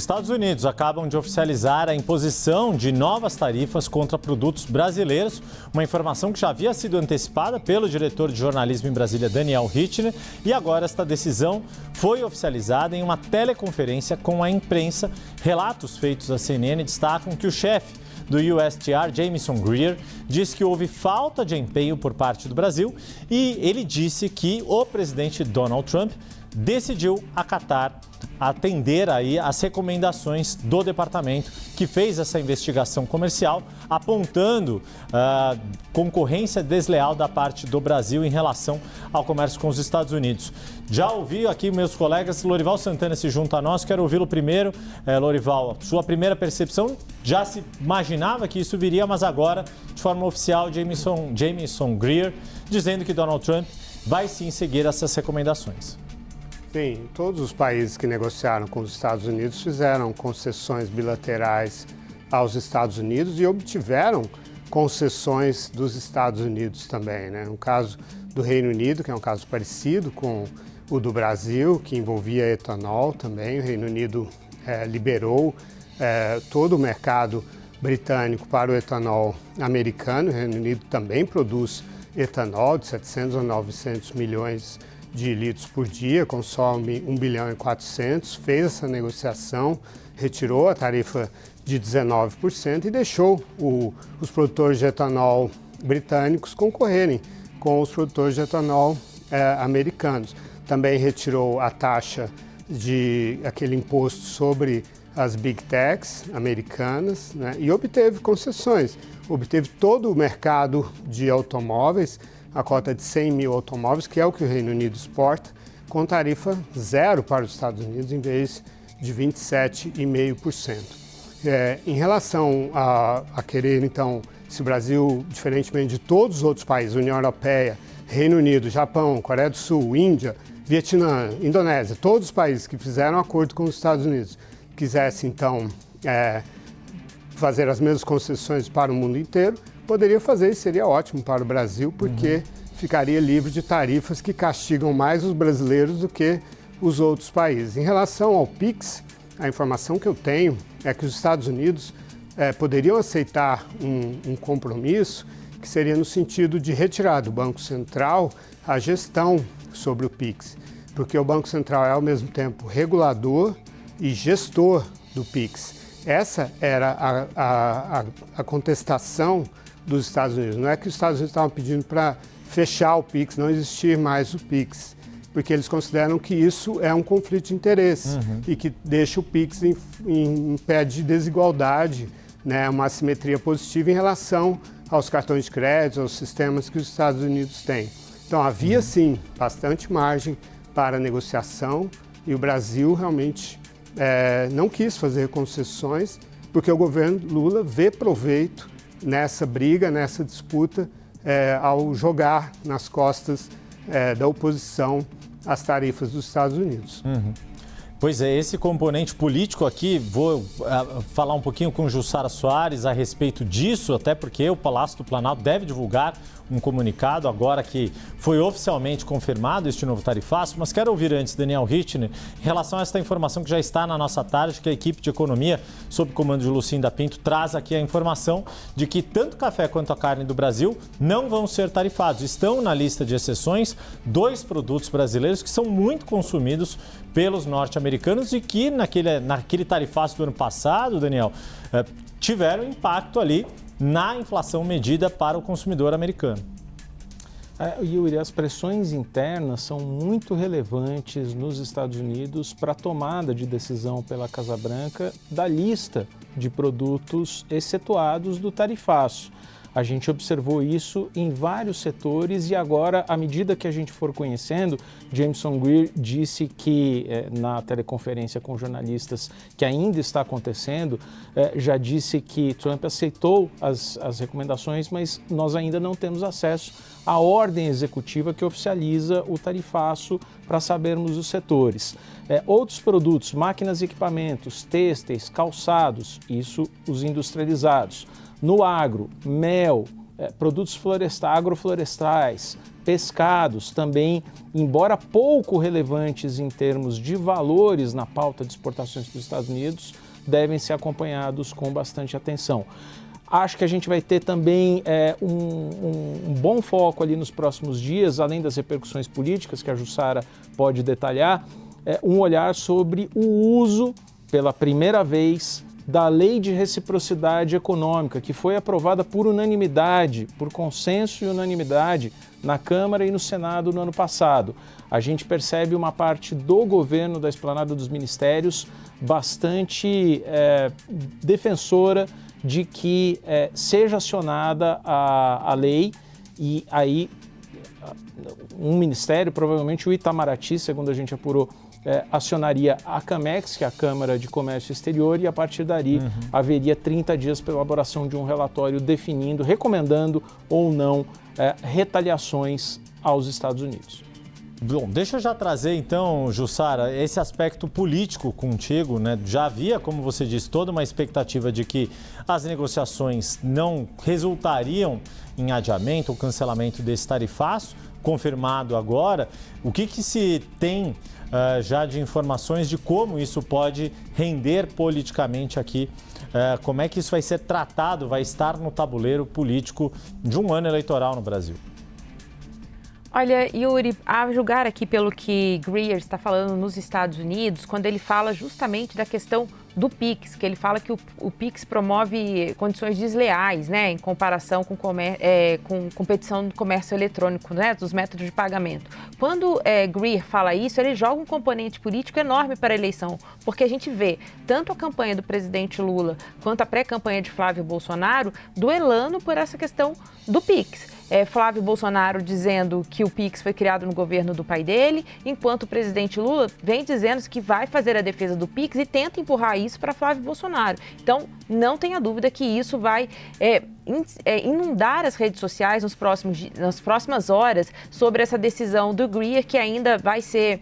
Estados Unidos acabam de oficializar a imposição de novas tarifas contra produtos brasileiros, uma informação que já havia sido antecipada pelo diretor de jornalismo em Brasília, Daniel Hittner, e agora esta decisão foi oficializada em uma teleconferência com a imprensa. Relatos feitos à CNN destacam que o chefe do USTR, Jamieson Greer, disse que houve falta de empenho por parte do Brasil e ele disse que o presidente Donald Trump decidiu atender aí as recomendações do departamento que fez essa investigação comercial, apontando concorrência desleal da parte do Brasil em relação ao comércio com os Estados Unidos. Já ouvi aqui meus colegas, Lorival Santana se junta a nós, quero ouvi-lo primeiro. Lorival, sua primeira percepção, já se imaginava que isso viria, mas agora, de forma oficial, Jamieson Greer dizendo que Donald Trump vai sim seguir essas recomendações. Sim, todos os países que negociaram com os Estados Unidos fizeram concessões bilaterais aos Estados Unidos e obtiveram concessões dos Estados Unidos também, né? No caso do Reino Unido, que é um caso parecido com o do Brasil, que envolvia etanol também, o Reino Unido liberou todo o mercado britânico para o etanol americano. O Reino Unido também produz etanol de 700 a 900 milhões de litros por dia, consome 1 bilhão e 400, fez essa negociação, retirou a tarifa de 19% e deixou os produtores de etanol britânicos concorrerem com os produtores de etanol americanos. Também retirou a taxa de aquele imposto sobre as Big Techs americanas, né, e obteve concessões, obteve todo o mercado de automóveis, a cota de 100 mil automóveis, que é o que o Reino Unido exporta, com tarifa zero para os Estados Unidos, em vez de 27,5%. Em relação a querer, então, se o Brasil, diferentemente de todos os outros países, União Europeia, Reino Unido, Japão, Coreia do Sul, Índia, Vietnã, Indonésia, todos os países que fizeram acordo com os Estados Unidos, quisessem, então, fazer as mesmas concessões para o mundo inteiro, poderia fazer e seria ótimo para o Brasil, porque ficaria livre de tarifas que castigam mais os brasileiros do que os outros países. Em relação ao PIX, a informação que eu tenho é que os Estados Unidos poderiam aceitar um compromisso que seria no sentido de retirar do Banco Central a gestão sobre o PIX, porque o Banco Central é ao mesmo tempo regulador e gestor do PIX. Essa era a contestação dos Estados Unidos. Não é que os Estados Unidos estavam pedindo para fechar o PIX, não existir mais o PIX, porque eles consideram que isso é um conflito de interesse e que deixa o PIX em pé de desigualdade, né, uma assimetria positiva em relação aos cartões de crédito, aos sistemas que os Estados Unidos têm. Então havia sim bastante margem para negociação e o Brasil realmente não quis fazer concessões porque o governo Lula vê proveito nessa briga, nessa disputa, ao jogar nas costas da oposição as tarifas dos Estados Unidos. Pois é, esse componente político aqui, vou falar um pouquinho com Jussara Soares a respeito disso, até porque o Palácio do Planalto deve divulgar um comunicado agora que foi oficialmente confirmado este novo tarifaço, mas quero ouvir antes Daniel Hittner em relação a esta informação que já está na nossa tarde, que a equipe de economia, sob comando de Lucinda Pinto, traz aqui a informação de que tanto o café quanto a carne do Brasil não vão ser tarifados. Estão na lista de exceções 2 produtos brasileiros que são muito consumidos pelos norte-americanos e que naquele tarifaço do ano passado, Daniel, tiveram impacto ali na inflação medida para o consumidor americano. Yuri, as pressões internas são muito relevantes nos Estados Unidos para a tomada de decisão pela Casa Branca da lista de produtos excetuados do tarifaço. A gente observou isso em vários setores e agora, à medida que a gente for conhecendo, Jamieson Greer disse que, na teleconferência com jornalistas que ainda está acontecendo, já disse que Trump aceitou as recomendações, mas nós ainda não temos acesso à ordem executiva que oficializa o tarifaço para sabermos os setores. Outros produtos, máquinas e equipamentos, têxteis, calçados, isso os industrializados. No agro, mel, produtos agroflorestais, pescados também, embora pouco relevantes em termos de valores na pauta de exportações para os Estados Unidos, devem ser acompanhados com bastante atenção. Acho que a gente vai ter também um bom foco ali nos próximos dias, além das repercussões políticas que a Jussara pode detalhar, um olhar sobre o uso, pela primeira vez, da Lei de Reciprocidade Econômica, que foi aprovada por unanimidade, por consenso e unanimidade, na Câmara e no Senado no ano passado. A gente percebe uma parte do governo, da esplanada dos ministérios, bastante defensora de que seja acionada a lei, e aí um ministério, provavelmente o Itamaraty, segundo a gente apurou, acionaria a CAMEX, que é a Câmara de Comércio Exterior, e a partir dali haveria 30 dias para elaboração de um relatório definindo, recomendando ou não retaliações aos Estados Unidos. Bom, deixa eu já trazer então, Jussara, esse aspecto político contigo, né? Já havia, como você disse, toda uma expectativa de que as negociações não resultariam em adiamento ou cancelamento desse tarifaço, confirmado agora. O que se tem já de informações de como isso pode render politicamente aqui? Como é que isso vai ser tratado, vai estar no tabuleiro político de um ano eleitoral no Brasil? Olha, Yuri, a julgar aqui pelo que Greer está falando nos Estados Unidos, quando ele fala justamente da questão do PIX, que ele fala que o PIX promove condições desleais, né, em comparação com competição do comércio eletrônico, né, dos métodos de pagamento. Quando Greer fala isso, ele joga um componente político enorme para a eleição, porque a gente vê tanto a campanha do presidente Lula quanto a pré-campanha de Flávio Bolsonaro duelando por essa questão do PIX. Flávio Bolsonaro dizendo que o PIX foi criado no governo do pai dele, enquanto o presidente Lula vem dizendo que vai fazer a defesa do PIX e tenta empurrar isso para Flávio Bolsonaro. Então, não tenha dúvida que isso vai inundar as redes sociais nas próximas horas sobre essa decisão do Greer, que ainda vai ser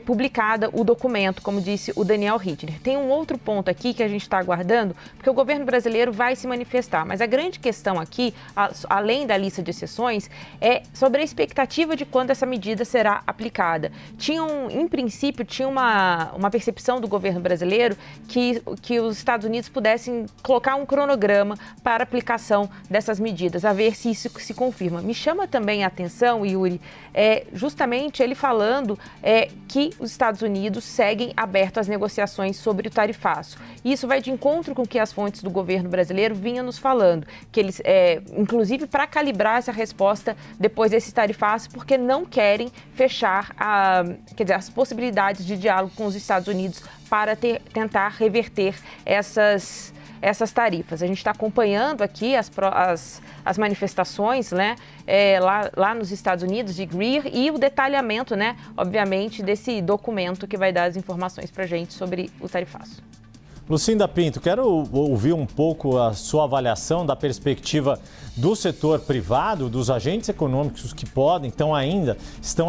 publicada o documento, como disse o Daniel Hittner. Tem um outro ponto aqui que a gente está aguardando, porque o governo brasileiro vai se manifestar, mas a grande questão aqui, além da lista de exceções, é sobre a expectativa de quando essa medida será aplicada. Em princípio, tinha uma percepção do governo brasileiro que os Estados Unidos pudessem colocar um cronograma para a aplicação dessas medidas, a ver se isso se confirma. Me chama também a atenção, Yuri, justamente ele falando que os Estados Unidos seguem abertos às negociações sobre o tarifaço. Isso vai de encontro com o que as fontes do governo brasileiro vinham nos falando, que eles, inclusive para calibrar essa resposta depois desse tarifaço, porque não querem fechar as possibilidades de diálogo com os Estados Unidos para tentar reverter essas tarifas. A gente está acompanhando aqui as manifestações, né, lá nos Estados Unidos de Greer e o detalhamento, né, obviamente, desse documento que vai dar as informações para a gente sobre o tarifaço. Lucinda Pinto, quero ouvir um pouco a sua avaliação da perspectiva do setor privado, dos agentes econômicos que estão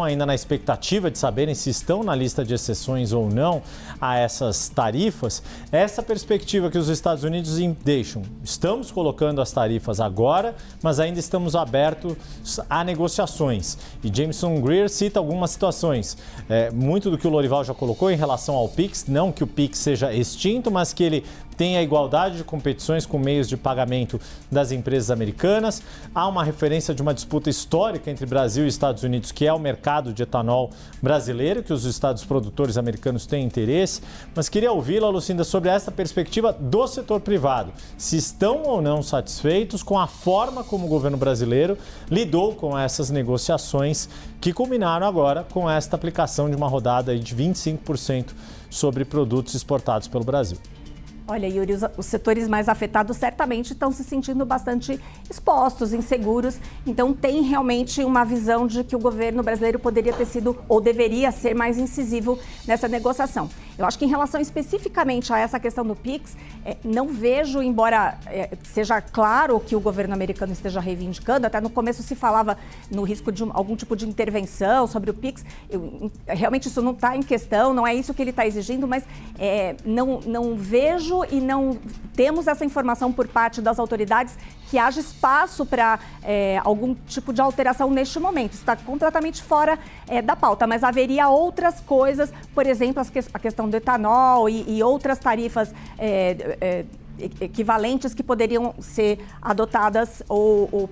ainda na expectativa de saberem se estão na lista de exceções ou não a essas tarifas. Essa perspectiva que os Estados Unidos deixam. Estamos colocando as tarifas agora, mas ainda estamos abertos a negociações. E Jameson Greer cita algumas situações. Muito do que o Lorival já colocou em relação ao PIX, não que o PIX seja extinto, mas que ele tem a igualdade de competições com meios de pagamento das empresas americanas. Há uma referência de uma disputa histórica entre Brasil e Estados Unidos, que é o mercado de etanol brasileiro, que os estados produtores americanos têm interesse. Mas queria ouvi-la, Lucinda, sobre essa perspectiva do setor privado. Se estão ou não satisfeitos com a forma como o governo brasileiro lidou com essas negociações que culminaram agora com esta aplicação de uma rodada de 25% sobre produtos exportados pelo Brasil. Olha, Yuri, os setores mais afetados certamente estão se sentindo bastante expostos, inseguros. Então, tem realmente uma visão de que o governo brasileiro poderia ter sido ou deveria ser mais incisivo nessa negociação. Eu acho que em relação especificamente a essa questão do PIX, não vejo, embora seja claro que o governo americano esteja reivindicando, até no começo se falava no risco de algum tipo de intervenção sobre o PIX, realmente isso não está em questão, não é isso que ele está exigindo, mas não vejo e não temos essa informação por parte das autoridades que haja espaço para algum tipo de alteração neste momento. Isso está completamente fora da pauta, mas haveria outras coisas, por exemplo, a questão do etanol e outras tarifas equivalentes que poderiam ser adotadas ou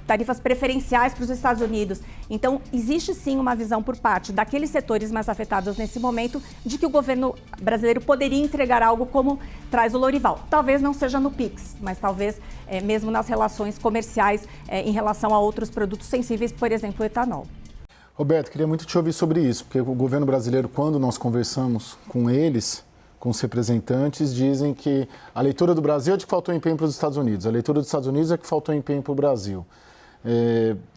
tarifas preferenciais para os Estados Unidos. Então, existe sim uma visão por parte daqueles setores mais afetados nesse momento de que o governo brasileiro poderia entregar algo como traz o Lorival. Talvez não seja no PIX, mas talvez mesmo nas relações comerciais em relação a outros produtos sensíveis, por exemplo, o etanol. Roberto, queria muito te ouvir sobre isso, porque o governo brasileiro, quando nós conversamos com eles, com os representantes, dizem que a leitura do Brasil é de que faltou empenho para os Estados Unidos, a leitura dos Estados Unidos é que faltou empenho para o Brasil.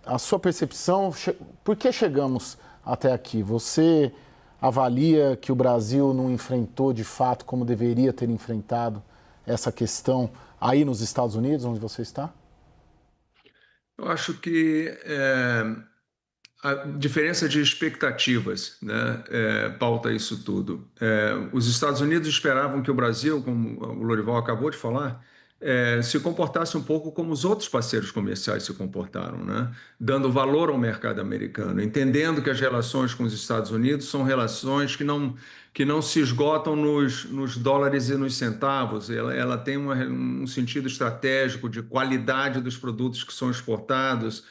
A sua percepção, por que chegamos até aqui? Você avalia que o Brasil não enfrentou de fato como deveria ter enfrentado essa questão aí nos Estados Unidos, onde você está? Eu acho que a diferença de expectativas, né, pauta isso tudo. Os Estados Unidos esperavam que o Brasil, como o Lorival acabou de falar, se comportasse um pouco como os outros parceiros comerciais se comportaram, né? Dando valor ao mercado americano, entendendo que as relações com os Estados Unidos são relações que não se esgotam nos dólares e nos centavos. Ela tem um sentido estratégico de qualidade dos produtos que são exportados,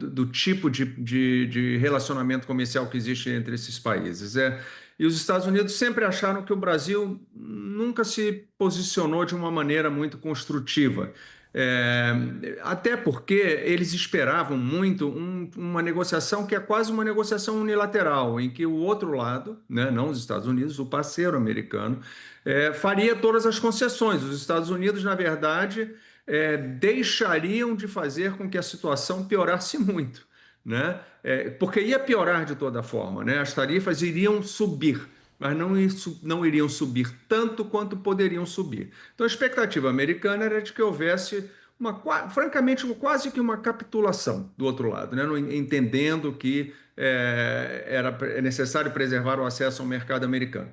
do tipo de relacionamento comercial que existe entre esses países. E os Estados Unidos sempre acharam que o Brasil nunca se posicionou de uma maneira muito construtiva. Até porque eles esperavam muito uma negociação que é quase uma negociação unilateral, em que o outro lado, né, não os Estados Unidos, o parceiro americano, faria todas as concessões. Os Estados Unidos, na verdade, deixariam de fazer com que a situação piorasse muito, né? Porque ia piorar de toda forma, né? As tarifas iriam subir, mas não iriam subir tanto quanto poderiam subir. Então a expectativa americana era de que houvesse francamente, quase que uma capitulação do outro lado, né? Entendendo que era necessário preservar o acesso ao mercado americano.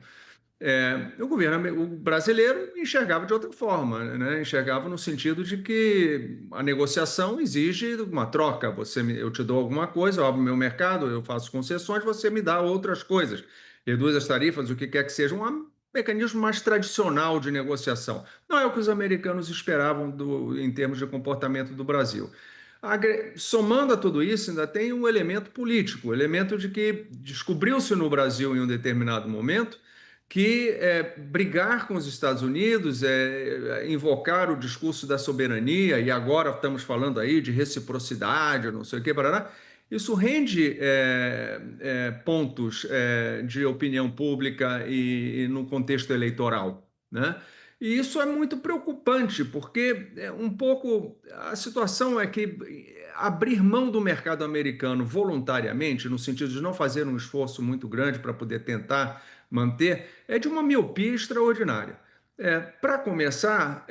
O governo brasileiro enxergava de outra forma, né? Enxergava no sentido de que a negociação exige uma troca. Eu te dou alguma coisa, eu abro meu mercado, eu faço concessões, você me dá outras coisas. Reduz as tarifas, o que quer que seja, um mecanismo mais tradicional de negociação. Não é o que os americanos esperavam em termos de comportamento do Brasil. Somando a tudo isso, ainda tem um elemento político, o elemento de que descobriu-se no Brasil em um determinado momento que brigar com os Estados Unidos, invocar o discurso da soberania, e agora estamos falando aí de reciprocidade, não sei o que, barará, isso rende pontos de opinião pública e no contexto eleitoral, né? E isso é muito preocupante, porque um pouco a situação é que abrir mão do mercado americano voluntariamente, no sentido de não fazer um esforço muito grande para poder tentar manter, é de uma miopia extraordinária. Para começar,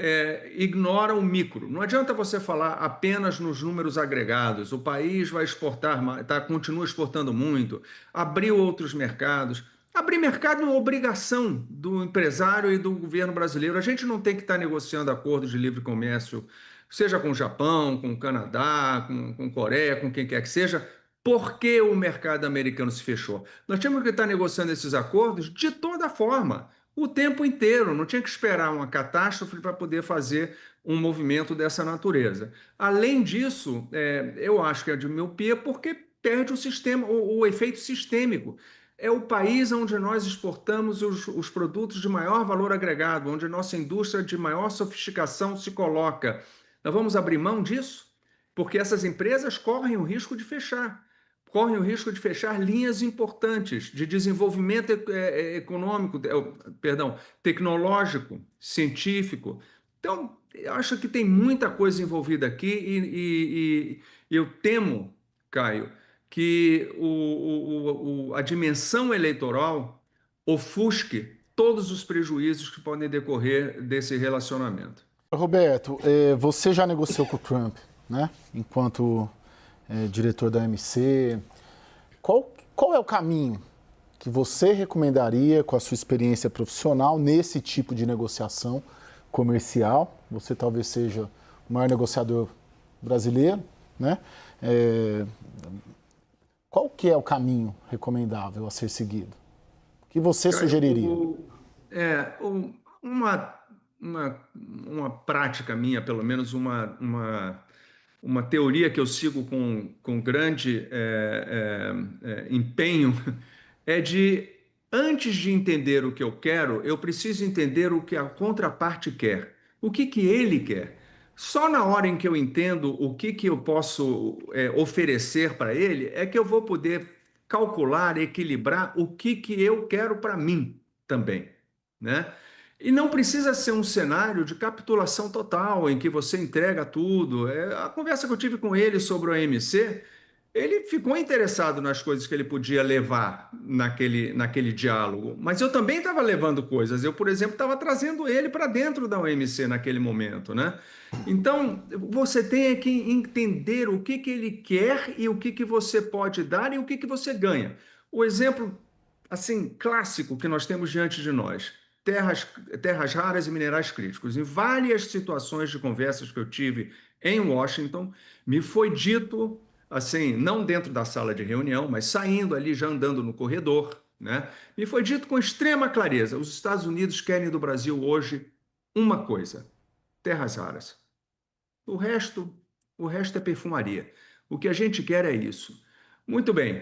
ignora o micro. Não adianta você falar apenas nos números agregados. O país vai exportar, continua exportando muito, abriu outros mercados. Abrir mercado é uma obrigação do empresário e do governo brasileiro. A gente não tem que estar negociando acordos de livre comércio, seja com o Japão, com o Canadá, com Coreia, com quem quer que seja, porque o mercado americano se fechou. Nós tínhamos que estar negociando esses acordos de toda forma, o tempo inteiro. Não tinha que esperar uma catástrofe para poder fazer um movimento dessa natureza. Além disso, eu acho que é de miopia porque perde o sistema, o efeito sistêmico. É o país onde nós exportamos os produtos de maior valor agregado, onde a nossa indústria de maior sofisticação se coloca. Nós vamos abrir mão disso? Porque essas empresas correm o risco de fechar. Correm o risco de fechar linhas importantes de desenvolvimento econômico, tecnológico, científico. Então, eu acho que tem muita coisa envolvida aqui e eu temo, Caio, que a dimensão eleitoral ofusque todos os prejuízos que podem decorrer desse relacionamento. Roberto, você já negociou com o Trump, né? Enquanto diretor da OMC. Qual é o caminho que você recomendaria, com a sua experiência profissional, nesse tipo de negociação comercial? Você talvez seja o maior negociador brasileiro, né? Qual que é o caminho recomendável a ser seguido? O que você sugeriria? Uma prática minha, pelo menos uma teoria que eu sigo com grande empenho, é de, antes de entender o que eu quero, eu preciso entender o que a contraparte quer. O que ele quer. Só na hora em que eu entendo o que eu posso oferecer para ele, é que eu vou poder calcular, equilibrar o que eu quero para mim também, né? E não precisa ser um cenário de capitulação total, em que você entrega tudo. A conversa que eu tive com ele sobre o OMC, ele ficou interessado nas coisas que ele podia levar naquele diálogo, mas eu também estava levando coisas. Eu, por exemplo, estava trazendo ele para dentro da OMC naquele momento, né? Então, você tem que entender o que ele quer e o que você pode dar e o que você ganha. O exemplo, assim, clássico que nós temos diante de nós: terras raras e minerais críticos. Em várias situações de conversas que eu tive em Washington, me foi dito, assim, não dentro da sala de reunião, mas saindo ali, já andando no corredor, né? Me foi dito com extrema clareza: os Estados Unidos querem do Brasil hoje uma coisa: terras raras. O resto é perfumaria. O que a gente quer é isso. Muito bem.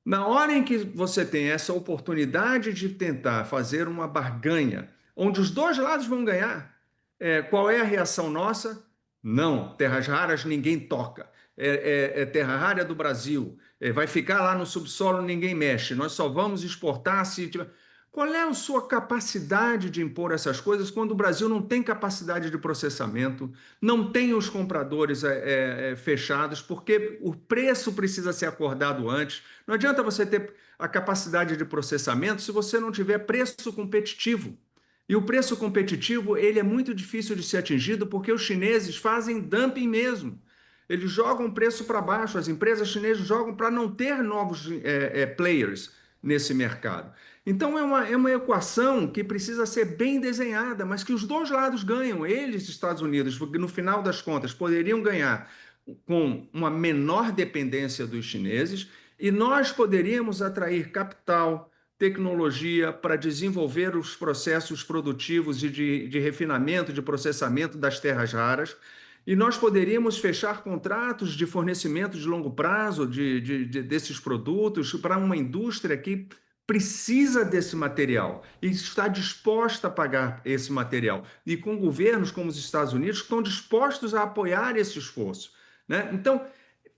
Na hora em que você tem essa oportunidade de tentar fazer uma barganha, onde os dois lados vão ganhar, qual é a reação nossa? Não, terras raras ninguém toca. Terra rara do Brasil. Vai ficar lá no subsolo, ninguém mexe. Nós só vamos exportar se tiver... Qual é a sua capacidade de impor essas coisas quando o Brasil não tem capacidade de processamento, não tem os compradores fechados, porque o preço precisa ser acordado antes? Não adianta você ter a capacidade de processamento se você não tiver preço competitivo. E o preço competitivo, ele é muito difícil de ser atingido porque os chineses fazem dumping mesmo. Eles jogam o preço para baixo, as empresas chinesas jogam para não ter novos players nesse mercado. Então é uma equação que precisa ser bem desenhada, mas que os dois lados ganham. Eles, Estados Unidos, no final das contas, poderiam ganhar com uma menor dependência dos chineses, e nós poderíamos atrair capital, tecnologia para desenvolver os processos produtivos e de refinamento, de processamento das terras raras. E nós poderíamos fechar contratos de fornecimento de longo prazo desses produtos para uma indústria que precisa desse material e está disposta a pagar esse material. E com governos como os Estados Unidos que estão dispostos a apoiar esse esforço, né? Então,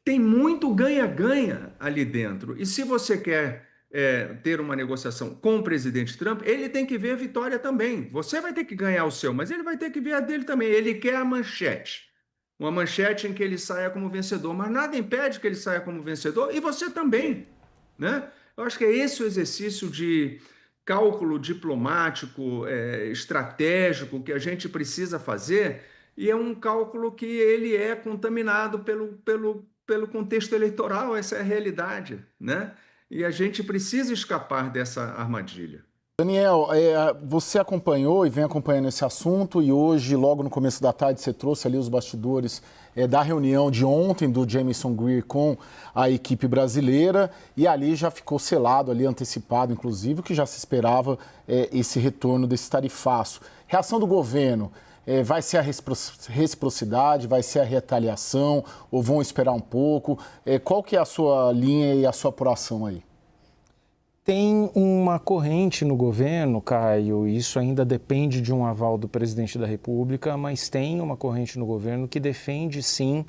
tem muito ganha-ganha ali dentro. E se você quer ter uma negociação com o presidente Trump, ele tem que ver a vitória também. Você vai ter que ganhar o seu, mas ele vai ter que ver a dele também. Ele quer a manchete. Uma manchete em que ele saia como vencedor, mas nada impede que ele saia como vencedor, e você também, né? Eu acho que é esse o exercício de cálculo diplomático, estratégico, que a gente precisa fazer, e é um cálculo que ele é contaminado pelo contexto eleitoral. Essa é a realidade, né? E a gente precisa escapar dessa armadilha. Daniel, você acompanhou e vem acompanhando esse assunto, e hoje, logo no começo da tarde, você trouxe ali os bastidores da reunião de ontem do Jamieson Greer com a equipe brasileira, e ali já ficou selado, ali antecipado, inclusive, que já se esperava esse retorno desse tarifaço. Reação do governo, vai ser a reciprocidade, vai ser a retaliação, ou vão esperar um pouco? Qual que é a sua linha e a sua apuração aí? Tem uma corrente no governo, Caio, e isso ainda depende de um aval do presidente da República, mas tem uma corrente no governo que defende, sim,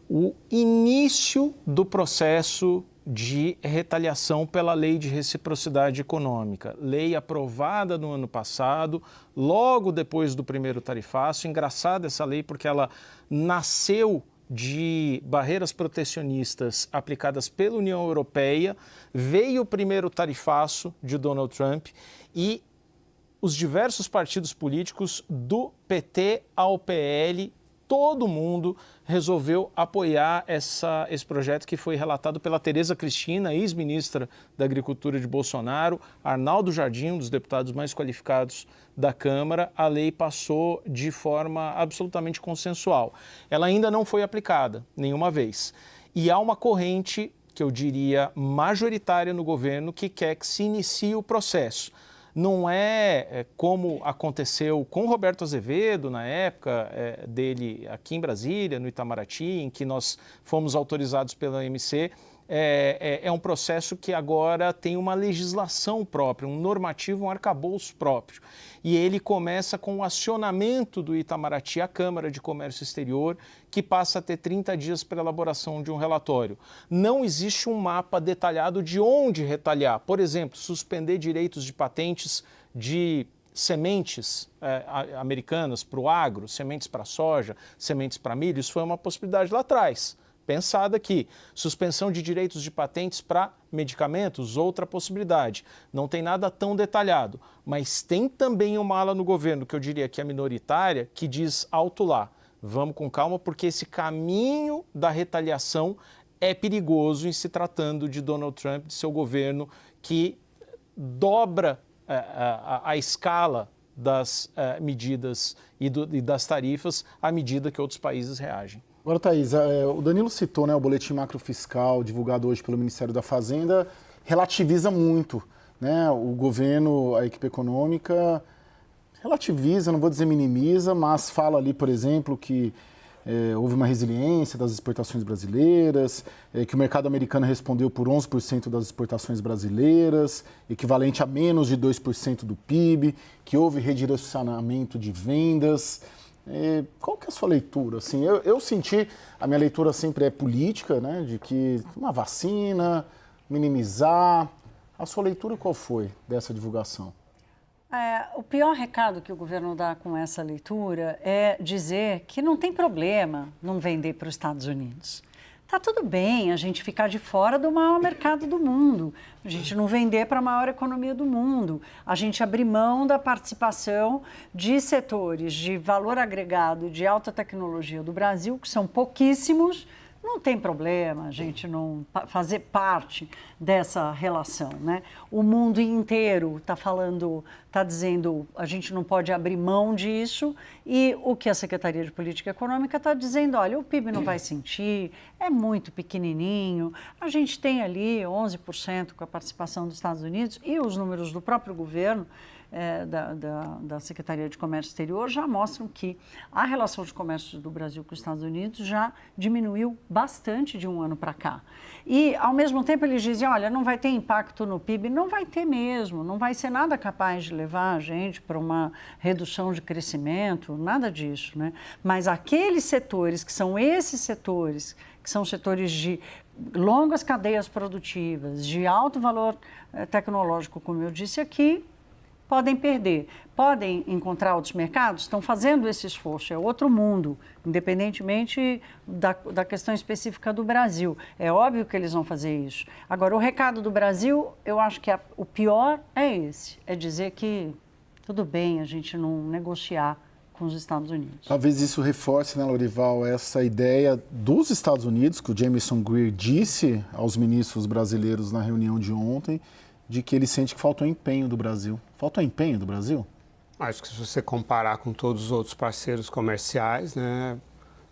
o início do processo de retaliação pela Lei de Reciprocidade Econômica. Lei aprovada no ano passado, logo depois do primeiro tarifaço. Engraçada essa lei porque ela nasceu de barreiras protecionistas aplicadas pela União Europeia, veio o primeiro tarifaço de Donald Trump e os diversos partidos políticos, do PT ao PL, todo mundo resolveu apoiar esse projeto que foi relatado pela Tereza Cristina, ex-ministra da Agricultura de Bolsonaro, Arnaldo Jardim, um dos deputados mais qualificados da Câmara. A lei passou de forma absolutamente consensual. Ela ainda não foi aplicada nenhuma vez. E há uma corrente, que eu diria majoritária no governo, que quer que se inicie o processo. Não é como aconteceu com Roberto Azevedo, na época dele aqui em Brasília, no Itamaraty, em que nós fomos autorizados pela OMC. É um processo que agora tem uma legislação própria, um normativo, um arcabouço próprio. E ele começa com o acionamento do Itamaraty à Câmara de Comércio Exterior, que passa a ter 30 dias para elaboração de um relatório. Não existe um mapa detalhado de onde retalhar. Por exemplo, suspender direitos de patentes de sementes americanas para o agro, sementes para soja, sementes para milho. Isso foi uma possibilidade lá atrás. Pensada aqui, suspensão de direitos de patentes para medicamentos, outra possibilidade. Não tem nada tão detalhado, mas tem também uma ala no governo, que eu diria que é minoritária, que diz alto lá, vamos com calma, porque esse caminho da retaliação é perigoso em se tratando de Donald Trump, de seu governo, que dobra a escala das medidas e das tarifas à medida que outros países reagem. Agora, Thaís, o Danilo citou, né, o boletim macrofiscal divulgado hoje pelo Ministério da Fazenda, relativiza muito, né, o governo, a equipe econômica relativiza, não vou dizer minimiza, mas fala ali, por exemplo, que houve uma resiliência das exportações brasileiras, que o mercado americano respondeu por 11% das exportações brasileiras, equivalente a menos de 2% do PIB, que houve redirecionamento de vendas. Qual que é a sua leitura? Assim, eu senti, a minha leitura sempre é política, né, de que uma vacina, minimizar. A sua leitura qual foi dessa divulgação? O pior recado que o governo dá com essa leitura é dizer que não tem problema não vender para os Estados Unidos. Tá tudo bem a gente ficar de fora do maior mercado do mundo, a gente não vender para a maior economia do mundo, a gente abrir mão da participação de setores de valor agregado de alta tecnologia do Brasil, que são pouquíssimos. Não tem problema a gente não fazer parte dessa relação, né? O mundo inteiro está dizendo a gente não pode abrir mão disso, e o que a Secretaria de Política Econômica está dizendo, olha, o PIB não vai sentir, é muito pequenininho, a gente tem ali 11% com a participação dos Estados Unidos, e os números do próprio governo, da Secretaria de Comércio Exterior já mostram que a relação de comércio do Brasil com os Estados Unidos já diminuiu bastante de um ano para cá. E, ao mesmo tempo, eles dizem, olha, não vai ter impacto no PIB. Não vai ter mesmo, não vai ser nada capaz de levar a gente para uma redução de crescimento, nada disso, né? Mas aqueles setores, que são esses setores, que são setores de longas cadeias produtivas, de alto valor tecnológico, como eu disse aqui, podem perder, podem encontrar outros mercados, estão fazendo esse esforço, é outro mundo, independentemente da questão específica do Brasil. É óbvio que eles vão fazer isso. Agora, o recado do Brasil, eu acho que o pior é esse, é dizer que tudo bem a gente não negociar com os Estados Unidos. Talvez isso reforce, né, Lorival, essa ideia dos Estados Unidos, que o Jamieson Greer disse aos ministros brasileiros na reunião de ontem, de que ele sente que faltou empenho do Brasil. Faltou empenho do Brasil? Acho que se você comparar com todos os outros parceiros comerciais, né,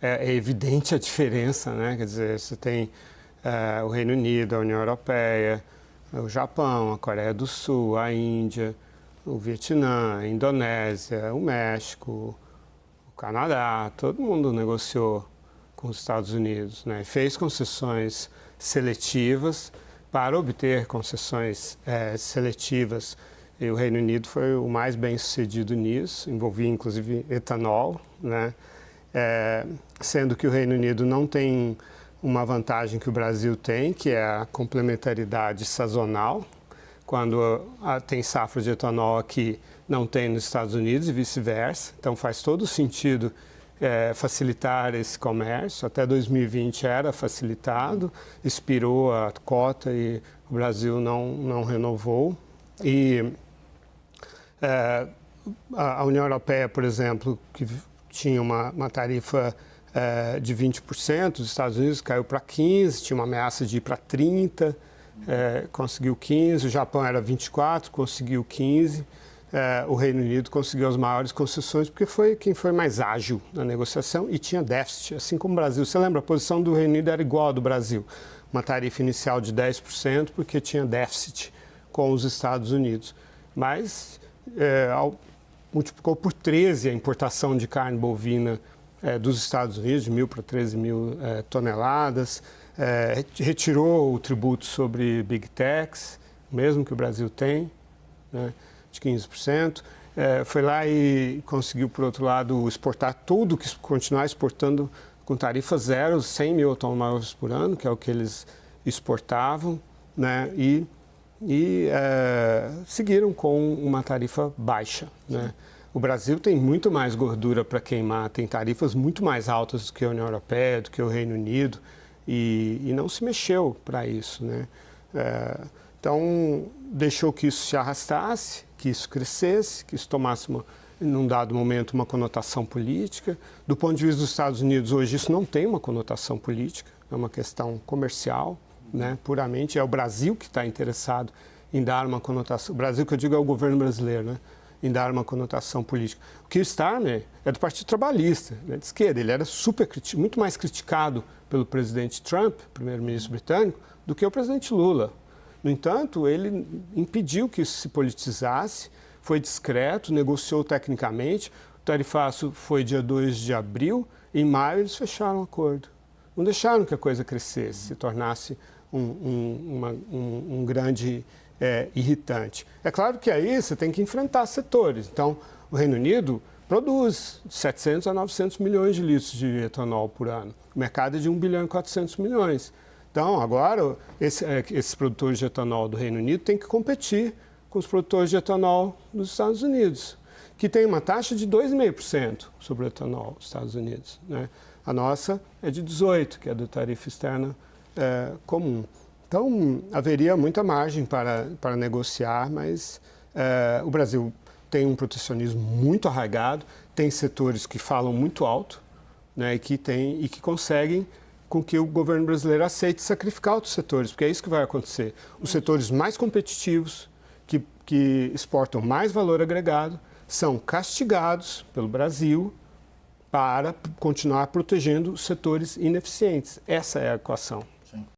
é evidente a diferença, né? Quer dizer, você tem o Reino Unido, a União Europeia, o Japão, a Coreia do Sul, a Índia, o Vietnã, a Indonésia, o México, o Canadá, todo mundo negociou com os Estados Unidos, né? Fez concessões seletivas para obter concessões seletivas. E o Reino Unido foi o mais bem-sucedido nisso, envolvia inclusive etanol, né? Sendo que o Reino Unido não tem uma vantagem que o Brasil tem, que é a complementaridade sazonal, quando tem safra de etanol aqui, não tem nos Estados Unidos e vice-versa. Então faz todo sentido facilitar esse comércio. Até 2020 era facilitado, expirou a cota e o Brasil não renovou. E a União Europeia, por exemplo, que tinha uma tarifa de 20%, os Estados Unidos caiu para 15%, tinha uma ameaça de ir para 30%, conseguiu 15%, o Japão era 24%, conseguiu 15%. O Reino Unido conseguiu as maiores concessões porque foi quem foi mais ágil na negociação e tinha déficit, assim como o Brasil. Você lembra, a posição do Reino Unido era igual à do Brasil, uma tarifa inicial de 10% porque tinha déficit com os Estados Unidos. Mas multiplicou por 13 a importação de carne bovina dos Estados Unidos, de 1.000 para 13 mil toneladas, retirou o tributo sobre Big Techs, mesmo que o Brasil tem, né, de 15%, foi lá e conseguiu, por outro lado, exportar tudo, continuar exportando com tarifa zero, 100 mil automóveis por ano, que é o que eles exportavam, né, e seguiram com uma tarifa baixa, né. O Brasil tem muito mais gordura para queimar, tem tarifas muito mais altas do que a União Europeia, do que o Reino Unido, e não se mexeu para isso, né. Então, deixou que isso se arrastasse, que isso crescesse, que isso tomasse, num dado momento, uma conotação política. Do ponto de vista dos Estados Unidos, hoje isso não tem uma conotação política, é uma questão comercial, né, puramente. É o Brasil que está interessado em dar uma conotação, o Brasil que eu digo é o governo brasileiro, né, em dar uma conotação política. O Keir Starmer é do Partido Trabalhista, né, de esquerda, ele era muito mais criticado pelo presidente Trump, primeiro-ministro britânico, do que o presidente Lula. No entanto, ele impediu que isso se politizasse, foi discreto, negociou tecnicamente. O tarifaço foi dia 2 de abril, em maio eles fecharam um acordo. Não deixaram que a coisa crescesse, se tornasse um grande irritante. É claro que aí você tem que enfrentar setores. Então, o Reino Unido produz 700 a 900 milhões de litros de etanol por ano. O mercado é de 1 bilhão e 400 milhões. Então, agora, esses produtores de etanol do Reino Unido têm que competir com os produtores de etanol dos Estados Unidos, que tem uma taxa de 2,5% sobre o etanol dos Estados Unidos, né? A nossa é de 18%, que é da tarifa externa comum. Então, haveria muita margem para negociar, mas o Brasil tem um protecionismo muito arraigado, tem setores que falam muito alto, né, e que conseguem com que o governo brasileiro aceite sacrificar outros setores, porque é isso que vai acontecer. Os setores mais competitivos, que exportam mais valor agregado, são castigados pelo Brasil para continuar protegendo os setores ineficientes. Essa é a equação.